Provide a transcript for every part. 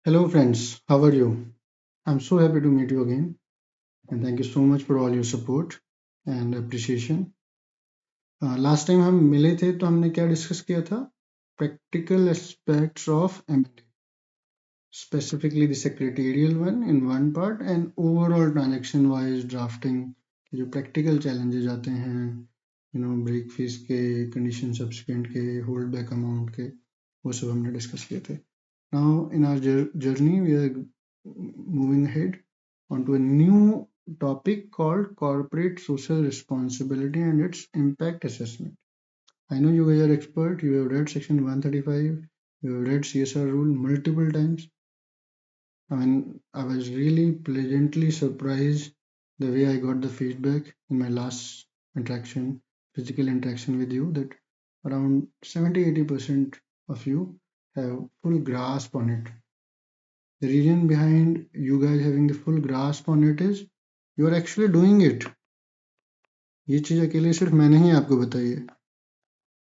Hello, friends. How are you? I'm so happy to meet you again, and thank you so much for all your support and appreciation. Last time हम मिले थे तो हमने क्या discuss किया था? Practical aspects of MND, specifically the secretarial one in one part and overall transaction wise drafting के जो प्रैक्टिकल चैलेंजेस आते हैं, ब्रेक फीस के, कंडीशन सब्सिक्वेंट के, होल्ड बैक अमाउंट के, वो सब हमने डिस्कस किए थे. Now in our journey we are moving ahead onto a new topic called corporate social responsibility and its impact assessment. I know you guys are expert. You have read section 135. You have read CSR rule multiple times. I mean, I was really pleasantly surprised the way I got the feedback in my last physical interaction with you, that around 70-80% of you have full grasp on it. The reason behind you guys having the full grasp on it is you are actually doing it. ये चीज अकेले सिर्फ मैंने ही आपको बताई है.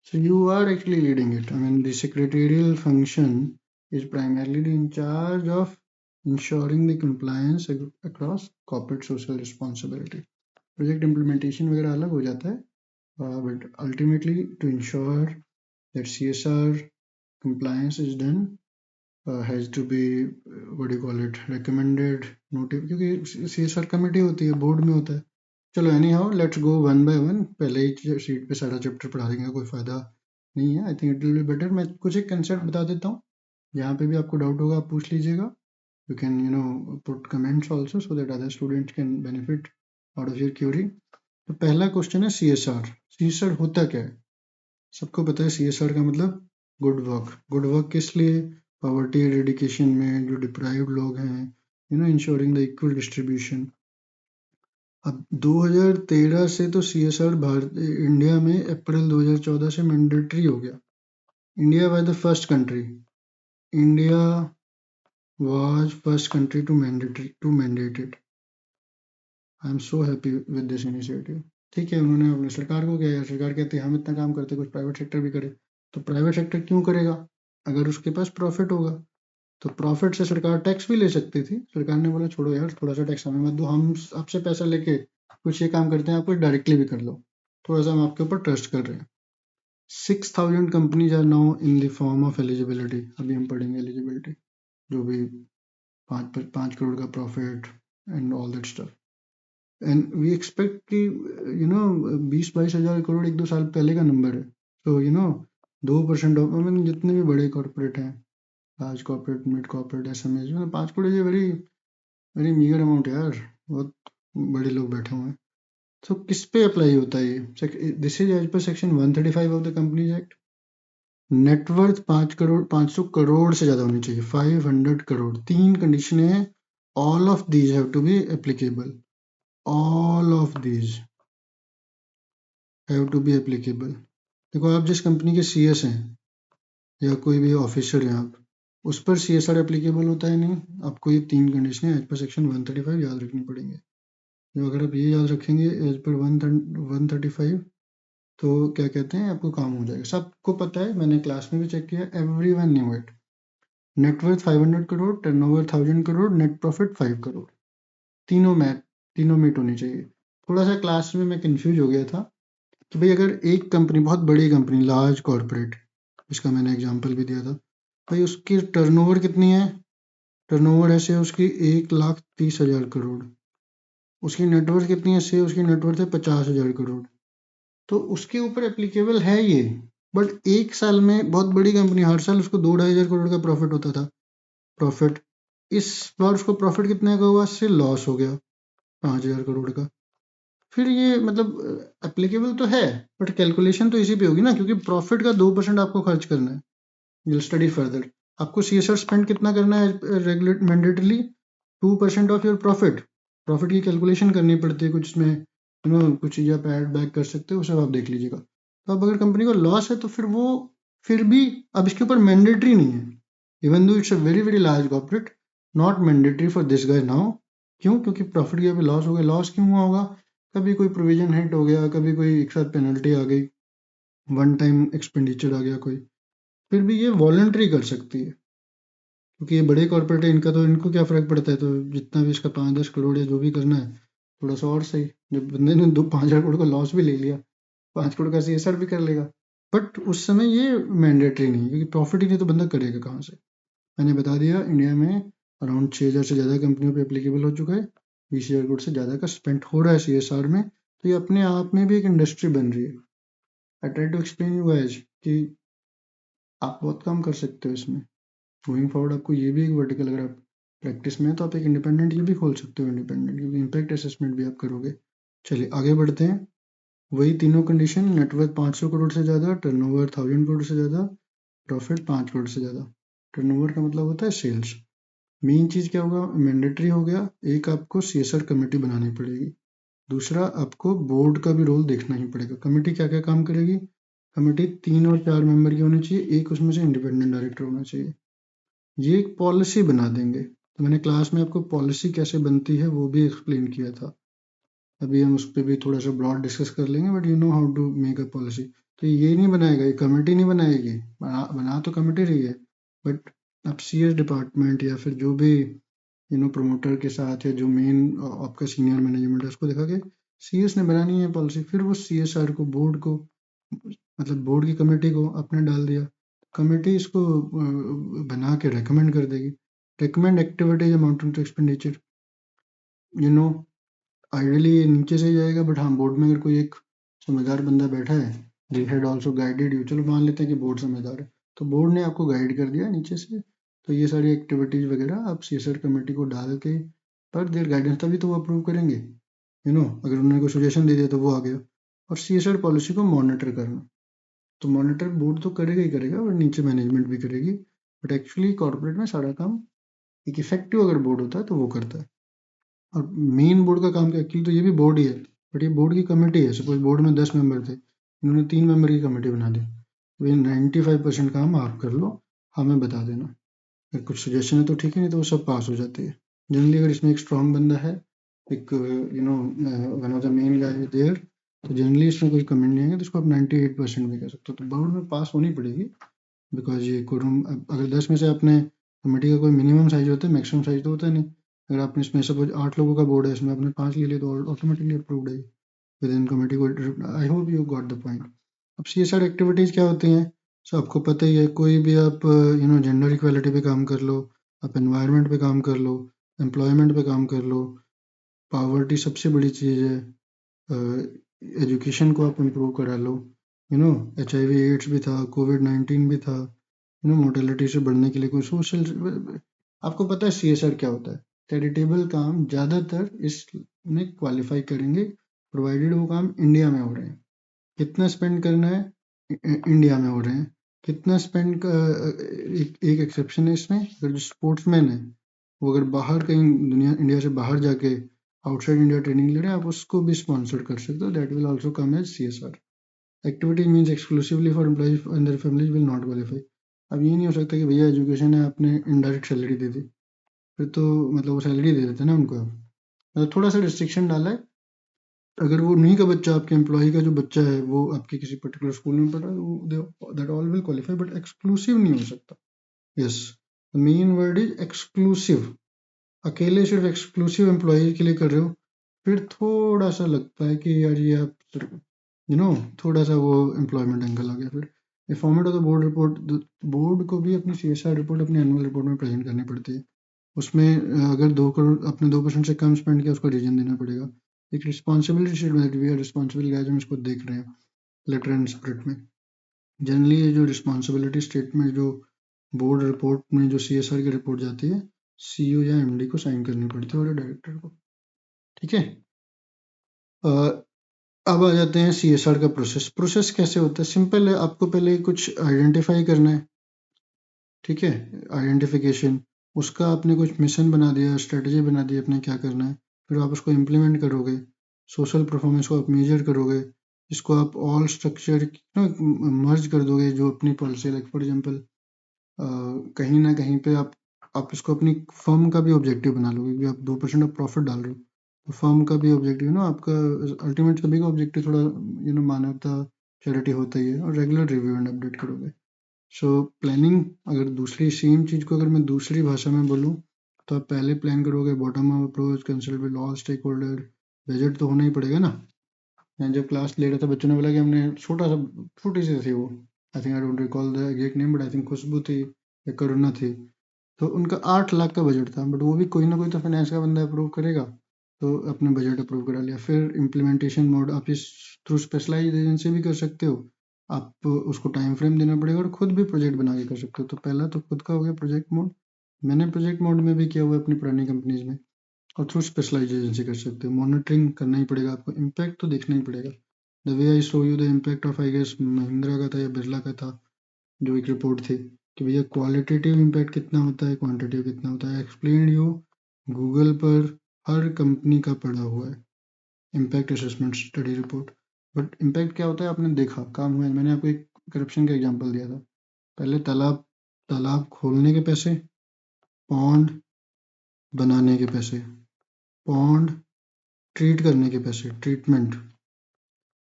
So you are actually leading it. I mean, the secretarial function is primarily in charge of ensuring the compliance across corporate social responsibility. Project implementation वगैरह अलग हो जाता है, but ultimately to ensure that CSR compliance is done has to be what do you call it, recommended notice, क्योंकि CSR committee होती है, board में होता है. चलो any how let's go one by one. पहले ही शीट पे सारा चैप्टर पढ़ा देंगे, कोई फायदा नहीं है. I think it will be better. मैं कुछ एक कंसेप्ट बता देता हूँ, यहाँ पे भी आपको डाउट होगा आप पूछ लीजिएगा. You can put comments also so that other students can benefit out of your query. तो पहला क्वेश्चन है CSR. CSR होता क्या है? सबको पता है CSR का मतलब गुड वर्क. गुड वर्क किस लिए? पॉवर्टी एडिकेशन में जो डिप्राइव्ड लोग हैं, इंश्योरिंग द इक्वल डिस्ट्रीब्यूशन. अब 2013 से तो CSR इंडिया में अप्रैल 2014 से मैंडेटरी हो गया. India was the first country. India was first country to mandate it. I am so happy with this initiative. ठीक है, उन्होंने अपने सरकार को किया. सरकार कहती है हम इतना काम करते, कुछ प्राइवेट सेक्टर भी करे. तो प्राइवेट सेक्टर क्यों करेगा? अगर उसके पास प्रॉफिट होगा. तो प्रॉफिट से सरकार टैक्स भी ले सकती थी. सरकार ने बोला छोड़ो यार, थोड़ा सा टैक्स हमें मत दो, हम आपसे पैसा लेके कुछ ये काम करते हैं, आप कुछ डायरेक्टली भी कर लो, थोड़ा सा हम आपके ऊपर ट्रस्ट कर रहे हैं. 6,000 companies are now in the form of eligibility. अभी हम पढ़ेंगे एलिजिबिलिटी, जो भी 5 करोड़ का profit and all that stuff. And we expect कि 20-22 हजार करोड़ 1-2 साल पहले का नंबर है. तो 2% ऑफ, आई मीन जितने भी बड़े कॉर्पोरेट हैं, large corporate, mid corporate, SMEs, 5 crore ये वेरी वेरी मीगर अमाउंट है यार. बहुत बड़े लोग बैठे हुए हैं. तो किस पे अप्लाई होता है ये? This is as per section 135 of the companies act. Net worth 500 crore से ज्यादा होनी चाहिए. 500 करोड़. 3 कंडीशन है. All of these have to be applicable. All of these have to be applicable. देखो, आप जिस कंपनी के CS हैं या कोई भी ऑफिसर हैं आप, उस पर CSR एप्लीकेबल होता है नहीं. आपको ये 3 कंडीशन एज पर सेक्शन 135 याद रखनी पड़ेंगे. जो अगर आप ये याद रखेंगे एज पर 135, तो क्या कहते हैं, आपको काम हो जाएगा. सबको पता है, मैंने क्लास में भी चेक किया, everyone knew it. Net worth 500 crore, turnover 1000 crore, net profit 5 crore. तीनों मीट होनी चाहिए. थोड़ा सा क्लास में मैं कंफ्यूज हो गया था कि भाई अगर एक कंपनी, बहुत बड़ी कंपनी, लार्ज कॉर्पोरेट, इसका मैंने एग्जांपल भी दिया था, भाई उसकी टर्नओवर कितनी है? टर्नओवर ऐसे है उसकी 1,30,000 करोड़. उसकी नेटवर्थ कितनी है? से उसकी नेटवर्थ है 50,000 करोड़. तो उसके ऊपर एप्लीकेबल है ये. बट एक साल में, बहुत बड़ी कंपनी, हर साल उसको 2-2,500 करोड़ का प्रॉफिट होता था. प्रॉफिट इस बार उसको प्रॉफिट कितने का हुआ? से लॉस हो गया 5,000 करोड़ का. फिर ये मतलब एप्लीकेबल तो है, बट कैलकुलेशन तो इसी पे होगी ना, क्योंकि प्रॉफिट का 2% आपको खर्च करना है. Will study further. आपको CSR स्पेंड कितना करना है regulate mandatorily? 2% of your profit. Profit की कैलकुलेशन करनी पड़ती है कुछ इसमें, कुछ चीज़ें आप ऐड बैक कर सकते हो, सब आप देख लीजिएगा. तो अब अगर कंपनी को लॉस है तो फिर भी अब इसके ऊपर मैंडेटरी नहीं है. Even though it's a very very large corporate, not mandatory for this guys now. क्यों? क्योंकि प्रॉफिट की लॉस हो गया. लॉस क्यों हुआ होगा? कभी कोई प्रोविजन हिट हो गया, कभी कोई एक साथ पेनल्टी आ गई, वन टाइम एक्सपेंडिचर आ गया कोई. फिर भी ये वॉलंटरी कर सकती है. क्योंकि ये बड़े कॉर्पोरेट है, इनको क्या फ़र्क पड़ता है, तो जितना भी इसका 5-10 करोड़ या जो भी करना है, थोड़ा सा और सही। जब बंदे ने 5,000 करोड़ का लॉस भी ले लिया, 5 करोड़ का CSR भी कर लेगा। बट उस समय ये मैंडेटरी नहीं है, क्योंकि प्रॉफिट ही नहीं तो बंदा करेगा कहाँ से। मैंने बता दिया, इंडिया में अराउंड 6,000 से ज़्यादा कंपनियों पे एप्लीकेबल हो चुका है, 20,000 करोड़ से ज़्यादा का स्पेंड हो रहा है CSR में, तो ये अपने आप में भी एक इंडस्ट्री बन रही है। I try to explain you guys कि आप बहुत काम कर सकते हो इसमें। गोइंग फॉरवर्ड आपको ये भी एक वर्टिकल, अगर आप प्रैक्टिस में है तो आप एक इंडिपेंडेंट ये भी खोल सकते हो, इंडिपेंडेंट, क्योंकि इम्पैक्ट असेसमेंट भी आप करोगे। चलिए आगे बढ़ते हैं। वही तीनों कंडीशन, नेटवर्क 500 करोड़ से ज़्यादा, टर्नओवर 1000 करोड़ से ज़्यादा, प्रॉफिट 5 करोड़ से ज़्यादा। टर्नओवर का मतलब होता है सेल्स। मेन चीज़ क्या होगा, मैंडेटरी हो गया, एक आपको CSR कमेटी बनानी पड़ेगी, दूसरा आपको बोर्ड का भी रोल देखना ही पड़ेगा। कमेटी क्या क्या काम करेगी, कमेटी 3 और 4 मेंबर की होनी चाहिए, एक उसमें से इंडिपेंडेंट डायरेक्टर होना चाहिए। ये एक पॉलिसी बना देंगे, तो मैंने क्लास में आपको पॉलिसी कैसे बनती है वो भी एक्सप्लेन किया था। अभी हम उस पर भी थोड़ा सा ब्रॉड डिस्कस कर लेंगे, but you know how to make a policy. तो ये नहीं बनाएगा, ये कमेटी नहीं बनाएगी, बना तो कमेटी रही है, बट अब CS डिपार्टमेंट या फिर जो भी प्रमोटर के साथ, या जो मेन आपका सीनियर मैनेजमेंट है उसको दिखा के CS ने बनानी है पॉलिसी, फिर वो CSR को, बोर्ड को, मतलब बोर्ड की कमेटी को अपने डाल दिया, कमेटी इसको बना के रेकमेंड कर देगी। Recommend activities amounting to expenditure, you know ideally ये नीचे से ही जाएगा, बट हाँ बोर्ड में अगर कोई एक समझदार बंदा बैठा है, they had also guided you, चलो मान लेते हैं कि बोर्ड समझदार है, तो बोर्ड ने आपको गाइड कर दिया नीचे से, तो ये सारी एक्टिविटीज वगैरह आप CSR कमेटी को डाल के, पर देर गाइडेंस, तभी तो वो अप्रूव करेंगे। अगर उन्होंने कोई सजेशन दे दिया तो वो आ गया। और CSR पॉलिसी को मॉनिटर करना, तो मॉनिटर बोर्ड तो करेगा ही करेगा, और नीचे मैनेजमेंट भी करेगी, बट एक्चुअली कॉर्पोरेट में सारा काम एक इफेक्टिव अगर बोर्ड होता है तो वो करता है। और मेन बोर्ड का काम क्या, एक्चुअली तो ये भी बोर्ड ही है, बट ये बोर्ड की कमेटी है। सपोज बोर्ड में 10 मेंबर थे, इन्होंने 3 मेंबर की कमेटी बना दी, तो ये 95% काम आप कर लो, हमें बता देना, अगर कुछ सजेशन है तो ठीक है, नहीं तो वो सब पास हो जाती है जनरली। अगर इसमें एक स्ट्रांग बंदा है, एक one of the main guy there, तो जनरली इसमें कोई कमेंट नहीं आएगा, तो इसको आप 98% भी कह सकते हो, तो बोर्ड में पास होनी पड़ेगी। बिकॉज ये कोरम, अगर 10 में से आपने, कमेटी का कोई मिनिमम साइज होता है, मैक्सिमम साइज तो होता नहीं। अगर आपने इसमें सपोज 8 लोगों का बोर्ड है, इसमें आपने 5 ले लिए, तो ऑटोमेटिकली अप्रूव्ड है विद इन कमेटी को। I hope you got the point. अब CSR एक्टिविटीज क्या होती हैं, सो आपको पता ही है, कोई भी आप जेंडर इक्वालिटी पे काम कर लो, आप एनवायरनमेंट पे काम कर लो, एम्प्लॉयमेंट पे काम कर लो, पावर्टी सबसे बड़ी चीज़ है, एजुकेशन को आप इम्प्रूव करा लो, HIV एड्स भी था, COVID-19 भी था, मोर्टेलिटी से बढ़ने के लिए कोई सोशल, आपको पता है CSR क्या होता है, चैरिटेबल काम ज़्यादातर इसमें क्वालिफाई करेंगे, प्रोवाइडेड वो काम इंडिया में हो रहे हैं। कितना स्पेंड करना है, इंडिया में हो रहे हैं। कितना स्पेंड का, एक एक्सेप्शन है इसमें, अगर जो स्पोर्ट्समैन है वो अगर बाहर कहीं दुनिया, इंडिया से बाहर जाके आउटसाइड इंडिया ट्रेनिंग ले रहे हैं, आप उसको भी स्पॉन्सर कर सकते हो, that will also come as CSR activity, means exclusively for employees and their families will not qualify. अब ये नहीं हो सकता कि भैया एजुकेशन है, आपने इनडायरेक्ट सैलरी दे दी, फिर तो मतलब वो सैलरी दे देते ना उनको, आप मतलब थोड़ा सा रिस्ट्रिक्शन डाला है। अगर वो उन्हीं का बच्चा, आपके एम्प्लॉय का जो बच्चा है वो आपके किसी पर्टिकुलर स्कूल में पढ़ रहा है, वो that all will qualify, but exclusive नहीं हो सकता। Yes, the main word is exclusive. अकेले सिर्फ एक्सक्लूसिव एम्प्लॉय के लिए कर रहे हो, फिर थोड़ा सा लगता है कि यार ये आप थोड़ा सा वो एम्प्लॉयमेंट एंगल आ गया। फिर ये format of the board report, board को भी अपनी CSR रिपोर्ट अपनी एनुअल रिपोर्ट में प्रेजेंट करनी पड़ती है। उसमें अगर 2 करोड़ आपने 2% से कम स्पेंड किया, उसका रीजन देना पड़ेगा। एक responsibility statement, we are responsible guys, हम इसको देख रहे हैं लेटर एंड स्पिरिट में। जनरली ये जो रिस्पॉन्सिबिलिटी स्टेटमेंट, जो बोर्ड रिपोर्ट में जो CSR की रिपोर्ट जाती है, CEO या MD को साइन करनी पड़ती है, और डायरेक्टर को। ठीक है, अब आ जाते हैं CSR का प्रोसेस। प्रोसेस कैसे होता है, सिंपल है, आपको पहले कुछ आइडेंटिफाई करना है। ठीक है, आइडेंटिफिकेशन, उसका आपने कुछ मिशन बना दिया, स्ट्रेटजी बना दी अपने क्या करना है, फिर आप उसको इम्प्लीमेंट करोगे, सोशल परफॉर्मेंस को आप मेजर करोगे, इसको आप ऑल स्ट्रक्चर मर्ज कर दोगे, जो अपनी पॉलिसी, लाइक फॉर एग्जांपल कहीं ना कहीं पे आप इसको अपनी फर्म का भी ऑब्जेक्टिव बना लोगे, क्योंकि आप 2% ऑफ प्रॉफिट डाल रहे हो, तो फर्म का भी ऑब्जेक्टिव ना, आपका अल्टीमेट सभी का ऑब्जेक्टिव थोड़ा मानवता, चैरिटी होता ही है, और रेगुलर रिव्यू एंड अपडेट करोगे। सो प्लानिंग, अगर दूसरी सेम चीज़ को अगर मैं दूसरी भाषा में बोलूँ तो आप पहले प्लान करोगे bottom up approach, consult with all stakeholder, budget तो होना ही पड़ेगा ना। मैं जब क्लास ले रहा था बच्चों ने बोला कि हमने छोटी सी थी वो, I think I don't recall the exact name, but I think Khushboo थी या करुणा थी, तो उनका 8 लाख का बजट था, बट वो भी कोई ना कोई तो फाइनेंस का बंदा अप्रूव करेगा, तो अपने बजट अप्रूव करा लिया। फिर इम्प्लीमेंटेशन मोड आप इस थ्रू स्पेशलाइज एजेंसी भी कर सकते हो, आप उसको टाइम फ्रेम देना पड़ेगा और खुद भी प्रोजेक्ट बना के कर सकते हो। तो पहला तो खुद का हो गया प्रोजेक्ट मोड, मैंने प्रोजेक्ट मोड में भी किया हुआ है अपनी पुरानी कंपनीज में, और थ्रू स्पेशलाइज एजेंसी कर सकते हो। मॉनिटरिंग करना ही पड़ेगा आपको, इम्पैक्ट तो देखना ही पड़ेगा। The way I show you the impact of, I guess Mahindra का था या बिरला का था, जो एक रिपोर्ट थी कि भैया क्वालिटेटिव इम्पैक्ट कितना होता है, क्वांटिटेटिव कितना होता है। एक्सप्लेन यू, गूगल पर हर कंपनी का पड़ा हुआ है impact assessment study report. But impact क्या होता है आपने देखा, काम हुआ है। मैंने आपको एक करप्शन का एग्जांपल दिया था, पहले तालाब तालाब खोलने के पैसे, पॉन्ड बनाने के पैसे, पॉन्ड ट्रीट करने के पैसे, ट्रीटमेंट,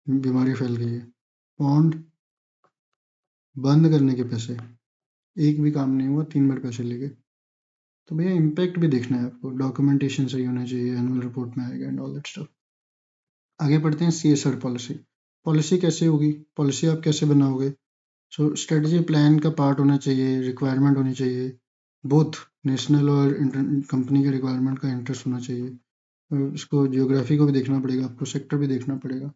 बीमारी फैल गई है, पॉन्ड बंद करने के पैसे, एक भी काम नहीं हुआ, 3 बार पैसे ले गए। तो भैया इम्पैक्ट भी देखना है आपको, डॉक्यूमेंटेशन सही होना चाहिए, एनुअल रिपोर्ट में आएगा एंड ऑल दैट स्टफ। आगे बढ़ते हैं सीएसआर पॉलिसी। पॉलिसी कैसे होगी, पॉलिसी आप कैसे बनाओगे। सो स्ट्रेटजी प्लान का पार्ट होना चाहिए, रिक्वायरमेंट होनी चाहिए, बोथ नेशनल और कंपनी के रिक्वायरमेंट का इंटरेस्ट होना चाहिए। इसको जियोग्राफी को भी देखना पड़ेगा आपको, सेक्टर भी देखना पड़ेगा।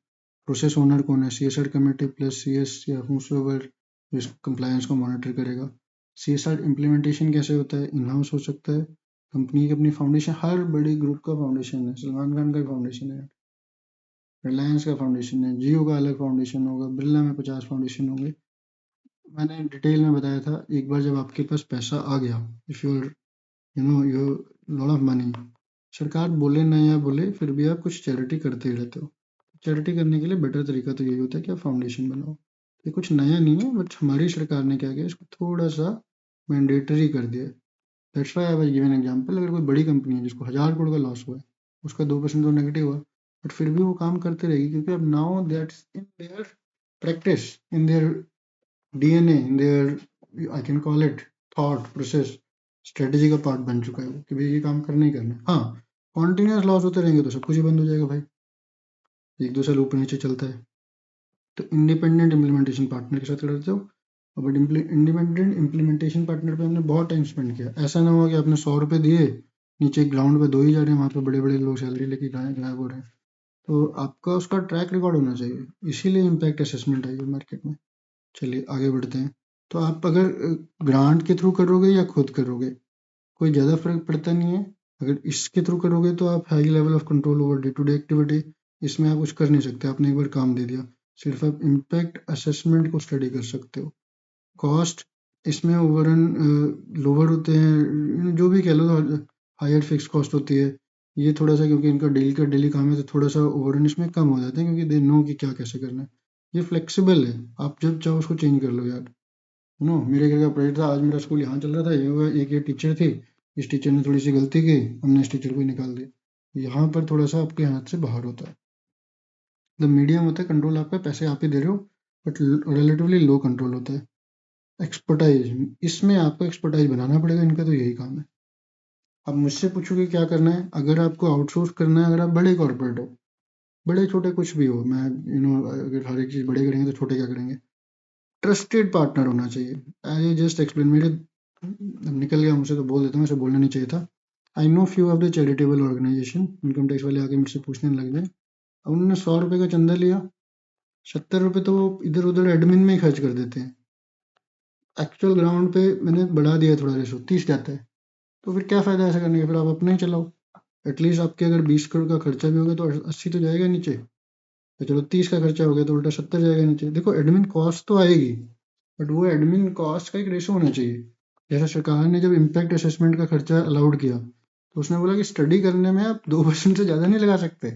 प्रोसेस ओनर कौन है, सीएसआर कमेटी प्लस सीएस या हुसोएवर इस कंप्लायंस को मॉनिटर करेगा। सीएसआर इम्प्लीमेंटेशन कैसे होता है, इन हाउस हो सकता है, कंपनी की अपनी फाउंडेशन, हर बड़ी ग्रुप का फाउंडेशन है, सलमान खान का फाउंडेशन है, रिलायंस का फाउंडेशन है, जियो का अलग फाउंडेशन होगा, बिरला में 50 फाउंडेशन होंगे। मैंने डिटेल में बताया था, एक बार जब आपके पास पैसा आ गया, if you you lot of money, सरकार बोले ना या बोले फिर भी आप कुछ चैरिटी करते ही रहते हो। चैरिटी करने के लिए बेटर तरीका तो यही होता है कि आप फाउंडेशन बनाओ। ये कुछ नया नहीं है, बट हमारी सरकार ने क्या किया, इसको थोड़ा सा मैंडेटरी कर दिया। That's why I was given example, अगर कोई बड़ी कंपनी है जिसको 1000 करोड़ का लॉस हुआ है, उसका 2% तो नेगेटिव हुआ, बट फिर भी वो काम करते रहेगी, क्योंकि अब now that's in their practice, in their DNA, in their I can call it thought process, strategy का पार्ट बन चुका है वो, कि भाई ये काम करना ही करना है। हाँ, कॉन्टिन्यूस लॉस होते रहेंगे तो सब कुछ ही बंद हो जाएगा भाई, एक दो साल ऊपर नीचे चलता है। तो इंडिपेंडेंट इम्प्लीमेंटेशन पार्टनर के साथ करते हो, बट इंडिपेंडेंट इम्प्लीमेंटेशन पार्टनर पे हमने बहुत टाइम स्पेंड किया। ऐसा ना हुआ कि आपने 100 रुपये दिए, नीचे ग्राउंड पे दो ही जा रहे हैं, वहाँ पे बड़े बड़े लोग सैलरी लेके गायब हो रहे हैं। तो आपका उसका ट्रैक रिकॉर्ड होना चाहिए, इसीलिए इम्पैक्ट असेसमेंट आई है मार्केट में। चलिए आगे बढ़ते हैं। तो आप अगर ग्रांट के थ्रू करोगे या खुद करोगे, कोई ज़्यादा फर्क पड़ता नहीं है। अगर इसके थ्रू करोगे तो आप high level of control over day to day activity, इसमें आप कुछ कर नहीं सकते, आपने एक बार काम दे दिया, सिर्फ आप इम्पैक्ट असेसमेंट को स्टडी कर सकते हो। कॉस्ट इसमें ओवररन लोअर होते हैं, जो भी कह लो, हायर फिक्स कॉस्ट होती है। ये थोड़ा सा क्योंकि इनका डेली का डेली काम है, तो थोड़ा सा ओवररन इसमें कम हो जाते हैं, क्योंकि दे नो कि क्या कैसे करना है। ये फ्लेक्सिबल है, आप जब चाहो उसको चेंज कर लो यार। नो, मेरे घर का प्रोजेक्ट था, आज मेरा स्कूल यहाँ चल रहा था, ये हुआ, एक ये टीचर थी, इस टीचर ने थोड़ी सी गलती की, हमने इस टीचर को ही निकाल दिया। यहाँ पर थोड़ा सा आपके हाथ से बाहर होता है। द मीडियम होता है कंट्रोल, आपका पैसे आप ही दे रहे हो, बट रिलेटिवली लो कंट्रोल होता है। एक्सपर्टाइज, इसमें आपको एक्सपर्टाइज बनाना पड़ेगा, इनका तो यही काम है। अब मुझसे पूछोगे क्या करना है, अगर आपको आउटसोर्स करना है, अगर आप बड़े कॉर्पोरेट हो, बड़े छोटे कुछ भी हो, मैं अगर हर एक चीज़ बड़े करेंगे तो छोटे क्या करेंगे, ट्रस्टेड पार्टनर होना चाहिए। आई जस्ट एक्सप्लेन, मेरे अब निकल गया मुझसे तो बोल देता हूँ, ऐसे बोलना नहीं चाहिए था। I know few of the charitable organization, income tax वाले आके मुझसे पूछने लग गए, अब उन्होंने 100 रुपये का चंदा लिया, 70 रुपये तो वो इधर उधर एडमिन में ही खर्च कर देते हैं। एक्चुअल ग्राउंड पे मैंने बढ़ा दिया थोड़ा, रेशो 30 जाता है, तो फिर क्या फायदा ऐसा करने का, फिर आप अपना ही चलाओ। एटलीस्ट आपके अगर 20 करोड़ का खर्चा भी होगा तो 80 तो जाएगा नीचे, तो चलो 30 का खर्चा हो गया तो उल्टा 70 जाएगा नीचे। देखो एडमिन कॉस्ट तो आएगी, बट वो एडमिन कॉस्ट का एक रेशो होना चाहिए। जैसा सरकार ने जब इम्पैक्ट असेसमेंट का खर्चा अलाउड किया, तो उसने बोला कि स्टडी करने में आप 2% से ज़्यादा नहीं लगा सकते,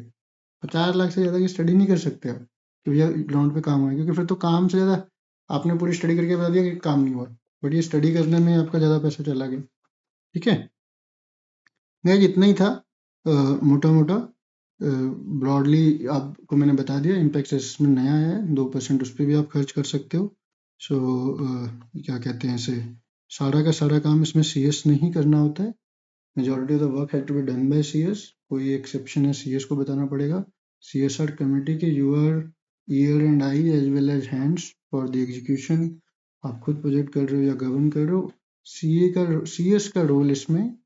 50 लाख से ज़्यादा की स्टडी नहीं कर सकते आप, कि भैया ग्राउंड पे काम हुआ है, क्योंकि फिर तो काम से ज़्यादा आपने पूरी स्टडी करके बता दिया कि काम नहीं हुआ, बट ये स्टडी करने में आपका ज़्यादा पैसा चला गया। ठीक है, गाइस इतना ही था, मोटा मोटा ब्रॉडली आपको मैंने बता दिया। इम्पैक्ट असेसमेंट नया है, 2% उस पर भी आप खर्च कर सकते हो। सो क्या कहते हैं इसे, सारा का सारा काम इसमें CS नहीं करना होता है। Majority of the work had to be done by CS। कोई एक्सेप्शन है CS को बताना पड़ेगा। CS आर कमिटी के you are ear and eye as well as hands for the execution. आप खुद प्रोजेक्ट कर रहे हो या गवर्न कर रहे हो। CS का रोल इसमें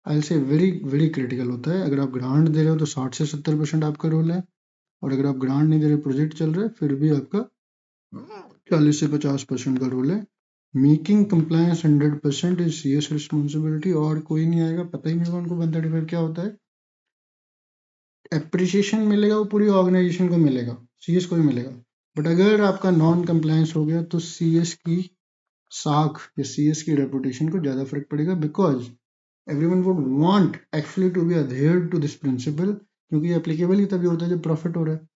आई से वेरी वेरी क्रिटिकल होता है। अगर आप ग्रांट दे रहे हो तो 60 से 70% आपका रोल है, और अगर आप ग्रांट नहीं दे रहे, प्रोजेक्ट चल रहा है, फिर भी आपका 40 से 50% का रोल है। Making compliance 100% is CS responsibility, और कोई नहीं आएगा। पता ही नहीं होगा उनको 135 क्या होता है। एप्रिसिएशन मिलेगा वो पूरी ऑर्गेनाइजेशन को मिलेगा, CS को भी मिलेगा। बट अगर आपका नॉन कंप्लायंस हो गया तो CS की साख या CS की रेपुटेशन को ज्यादा फर्क पड़ेगा, because everyone would want actually to be adhered to this principle, क्योंकि एप्लीकेबल ही तभी होता है जब प्रॉफिट हो रहा है।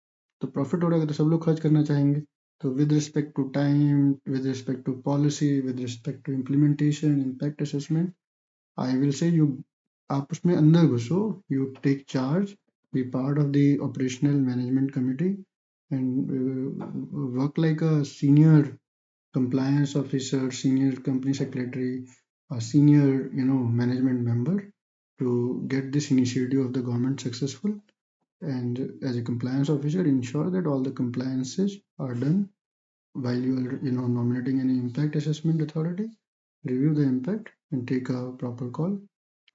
तो प्रॉफिट हो रहा है तो सब लोग खर्च करना चाहेंगे। तो with respect to time, with respect to policy, with respect to implementation, impact assessment, I will say you, आप उसमें अंदर घुसो, you take charge, be part of the operational management committee and work like a senior compliance officer, senior company secretary, a senior management member to get this initiative of the government successful. And as a compliance officer, ensure that all the compliances are done while you are nominating any impact assessment authority. Review the impact and take a proper call.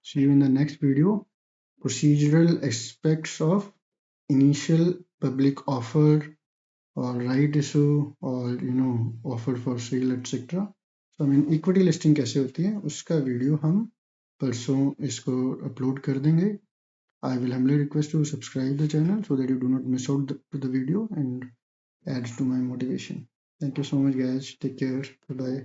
See you in the next video. Procedural aspects of initial public offer or right issue or offer for sale etc. So equity listing कैसे होती है उसका video हम परसों इसको upload कर देंगे। I will humbly request to subscribe the channel so that you do not miss out to the video and adds to my motivation. Thank you so much guys. Take care. Bye bye.